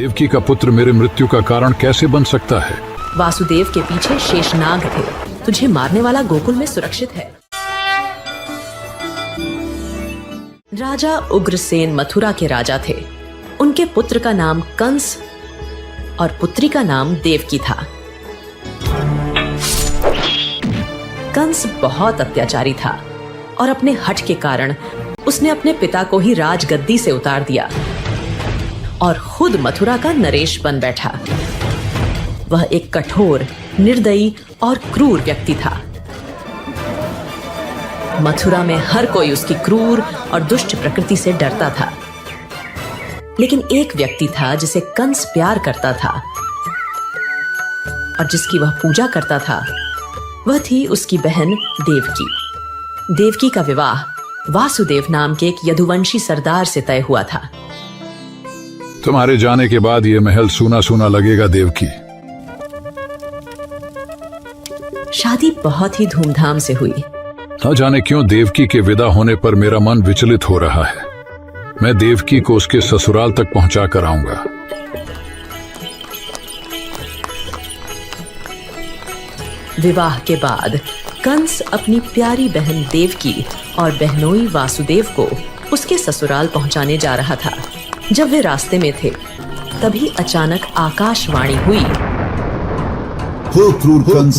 देवकी का पुत्र मेरे मृत्यु का कारण कैसे बन सकता है? वासुदेव के पीछे शेषनाग थे। तुझे मारने वाला गोकुल में सुरक्षित है। राजा उग्रसेन मथुरा के राजा थे। उनके पुत्र का नाम कंस और पुत्री का नाम देवकी था। कंस बहुत अत्याचारी था और अपने हठ के कारण उसने अपने पिता को ही राजगद्दी से उतार दिया और खुद मथुरा का नरेश बन बैठा। वह एक कठोर, निर्दयी और क्रूर व्यक्ति था। मथुरा में हर कोई उसकी क्रूर और दुष्ट प्रकृति से डरता था। लेकिन एक व्यक्ति था जिसे कंस प्यार करता था और जिसकी वह पूजा करता था। वह थी उसकी बहन देवकी। देवकी का विवाह वासुदेव नाम के एक यदुवंशी सरदार से तय हुआ था। तुम्हारे जाने के बाद ये महल सूना सूना लगेगा देवकी। शादी बहुत ही धूमधाम से हुई। न जाने क्यों देवकी के विदा होने पर मेरा मन विचलित हो रहा है। मैं देवकी को उसके ससुराल तक पहुंचा कर आऊंगा। विवाह के बाद कंस अपनी प्यारी बहन देवकी और बहनोई वासुदेव को उसके ससुराल पहुंचाने जा रहा था। जब वे रास्ते में थे, तभी अचानक आकाशवाणी हुई। हो क्रूर कंस,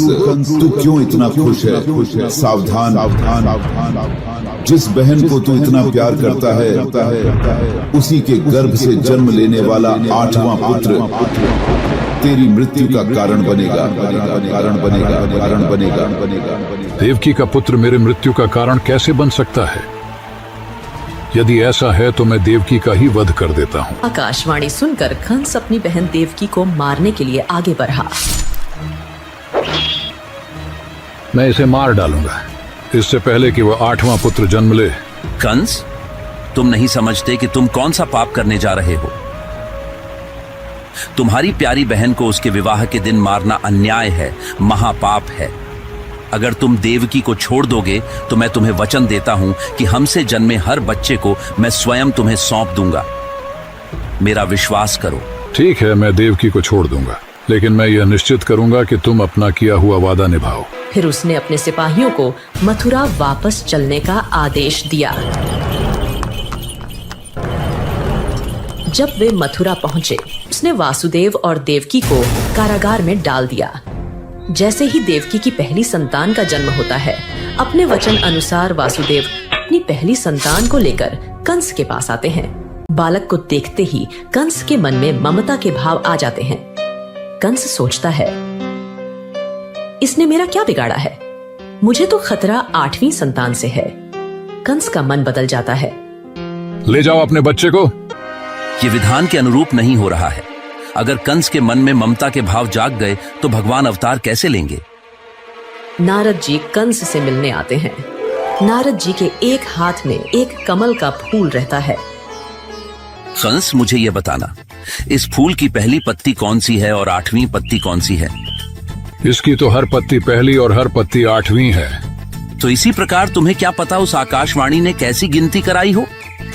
तू क्यों इतना खुश है? सावधान, जिस बहन को तू इतना प्यार करता है, उसी के गर्भ से जन्म लेने वाला 8वां पुत्र तेरी मृत्यु का कारण बनेगा। देवकी का पुत्र मेरे मृत्यु का कारण कैसे बन सकता है? यदि ऐसा है तो मैं देवकी का ही वध कर देता हूँ। आकाशवाणी सुनकर कंस अपनी बहन देवकी को मारने के लिए आगे बढ़ा। मैं इसे मार डालूंगा, इससे पहले कि वह 8वां पुत्र जन्म ले। कंस, तुम नहीं समझते कि तुम कौन सा पाप करने जा रहे हो? तुम्हारी प्यारी बहन को उसके विवाह के दिन मारना अन्याय है, महापाप है। अगर तुम देवकी को छोड़ दोगे तो मैं तुम्हें वचन देता हूं कि हमसे जन्मे हर बच्चे को मैं स्वयं तुम्हें सौंप दूंगा। मेरा विश्वास करो। ठीक है, मैं देवकी को छोड़ दूंगा, लेकिन मैं यह निश्चित करूंगा कि तुम अपना किया हुआ वादा निभाओ। फिर उसने अपने सिपाहियों को मथुरा वापस चलने का आदेश दिया। जब वे मथुरा पहुंचे, उसने वासुदेव और देवकी को कारागार में डाल दिया। जैसे ही देवकी की पहली संतान का जन्म होता है, अपने वचन अनुसार वासुदेव अपनी पहली संतान को लेकर कंस के पास आते हैं। बालक को देखते ही कंस के मन में ममता के भाव आ जाते हैं। कंस सोचता है, इसने मेरा क्या बिगाड़ा है? मुझे तो खतरा 8वीं संतान से है। कंस का मन बदल जाता है। ले जाओ अपने बच्चे को। ये विधान के अनुरूप नहीं हो रहा है। अगर कंस के मन में ममता के भाव जाग गए तो भगवान अवतार कैसे लेंगे? नारद जी कंस से मिलने आते हैं। नारद जी के एक हाथ में एक कमल का फूल रहता है। कंस, मुझे ये बताना, इस फूल की पहली पत्ती कौन सी है और 8वीं पत्ती कौन सी है? इसकी तो हर पत्ती पहली और हर पत्ती 8वीं है। तो इसी प्रकार तुम्हें क्या पता उस आकाशवाणी ने कैसी गिनती कराई हो?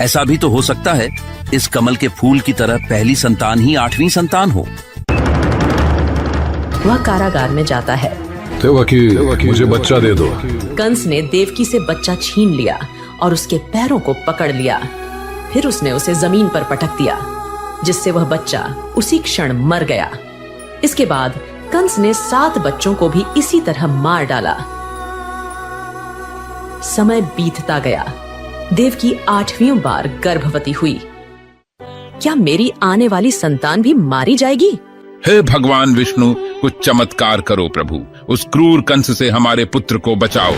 ऐसा भी तो हो सकता है इस कमल के फूल की तरह पहली संतान ही 8वीं संतान हो। वह कारागार में जाता है। देवकी, मुझे बच्चा दे दो। कंस ने देवकी से बच्चा छीन लिया और उसके पैरों को पकड़ लिया। फिर उसने उसे जमीन पर पटक दिया, जिससे वह बच्चा उसी क्षण मर गया। इसके बाद कंस ने 7 बच्चों को भी इसी तरह मार डाला। समय बीतता गया। देवकी 8वीं बार गर्भवती हुई। क्या मेरी आने वाली संतान भी मारी जाएगी? हे भगवान विष्णु, कुछ चमत्कार करो प्रभु। उस क्रूर कंस से हमारे पुत्र को बचाओ।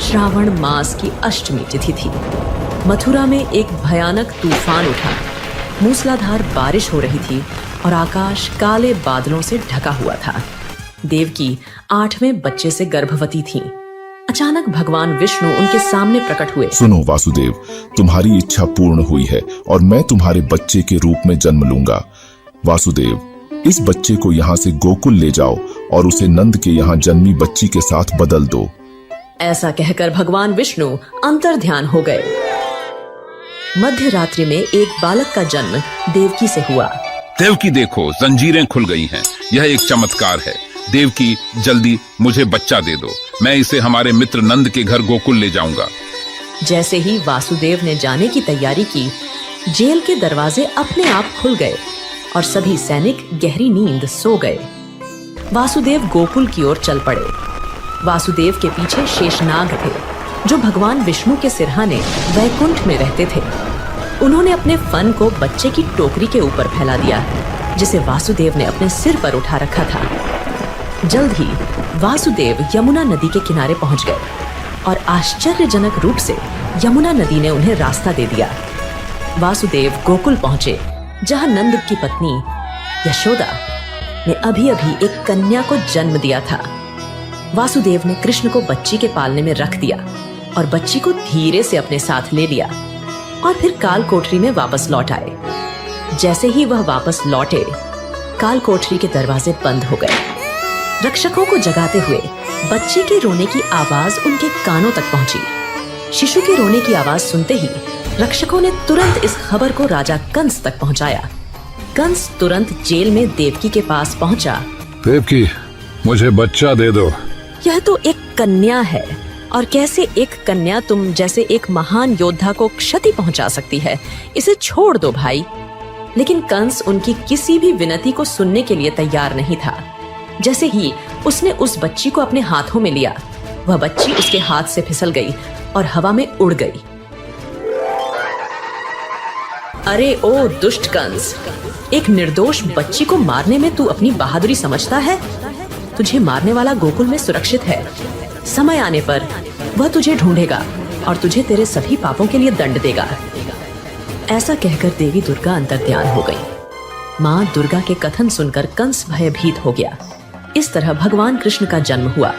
श्रावण मास की अष्टमी तिथि थी। मथुरा में एक भयानक तूफान उठा। मूसलाधार बारिश हो रही थी और आकाश काले बादलों से ढका हुआ था। देवकी 8वें बच्चे से गर्भवती थी। अचानक भगवान विष्णु उनके सामने प्रकट हुए। सुनो वासुदेव, तुम्हारी इच्छा पूर्ण हुई है और मैं तुम्हारे बच्चे के रूप में जन्म लूंगा। वासुदेव, इस बच्चे को यहाँ से गोकुल ले जाओ और उसे नंद के यहाँ जन्मी बच्ची के साथ बदल दो। ऐसा कहकर भगवान विष्णु अंतर्ध्यान हो गए। मध्य रात्रि में एक बालक का जन्म देवकी से हुआ। देवकी देखो, जंजीरें खुल गई हैं। यह एक चमत्कार है। देवकी, जल्दी मुझे बच्चा दे दो। मैं इसे हमारे मित्र नंद के घर गोकुल ले जाऊंगा। जैसे ही वासुदेव ने जाने की तैयारी की, जेल के दरवाजे अपने आप खुल गए और सभी सैनिक गहरी नींद सो गए। वासुदेव गोकुल की ओर चल पड़े। वासुदेव के पीछे शेषनाग थे, जो भगवान विष्णु के सिरहाने वैकुंठ में रहते थे। उन्होंने अपने फन को बच्चे की टोकरी के ऊपर फैला दिया, जिसे वासुदेव ने अपने सिर पर उठा रखा था। जल्द ही वासुदेव यमुना नदी के किनारे पहुंच गए और आश्चर्यजनक रूप से यमुना नदी ने उन्हें रास्ता दे दिया। वासुदेव गोकुल पहुंचे, जहां नंद की पत्नी यशोदा ने अभी अभी एक कन्या को जन्म दिया था। वासुदेव ने कृष्ण को बच्ची के पालने में रख दिया और बच्ची को धीरे से अपने साथ ले लिया और फिर काल कोठरी में वापस लौट आए। जैसे ही वह वापस लौटे, काल कोठरी के दरवाजे बंद हो गए। रक्षकों को जगाते हुए बच्चे के रोने की आवाज उनके कानों तक पहुंची। शिशु के रोने की आवाज सुनते ही रक्षकों ने तुरंत इस खबर को राजा कंस तक पहुंचाया। कंस तुरंत जेल में देवकी के पास पहुंचा। देवकी, मुझे बच्चा दे दो। यह तो एक कन्या है, और कैसे एक कन्या तुम जैसे एक महान योद्धा को क्षति पहुंचा सकती है? इसे छोड़ दो भाई। लेकिन कंस उनकी किसी भी विनती को सुनने के लिए तैयार नहीं था। जैसे ही उसने उस बच्ची को अपने हाथों में लिया, वह बच्ची उसके हाथ से फिसल गई और हवा में उड़ गई। अरे ओ दुष्ट कंस, एक निर्दोष बच्ची को मारने में तू अपनी बहादुरी समझता है? तुझे मारने वाला गोकुल में सुरक्षित है। समय आने पर वह तुझे ढूंढेगा और तुझे तेरे सभी पापों के लिए दंड देगा। ऐसा कहकर देवी दुर्गा अंतर्ध्यान हो गई। माँ दुर्गा के कथन सुनकर कंस भयभीत हो गया। इस तरह भगवान कृष्ण का जन्म हुआ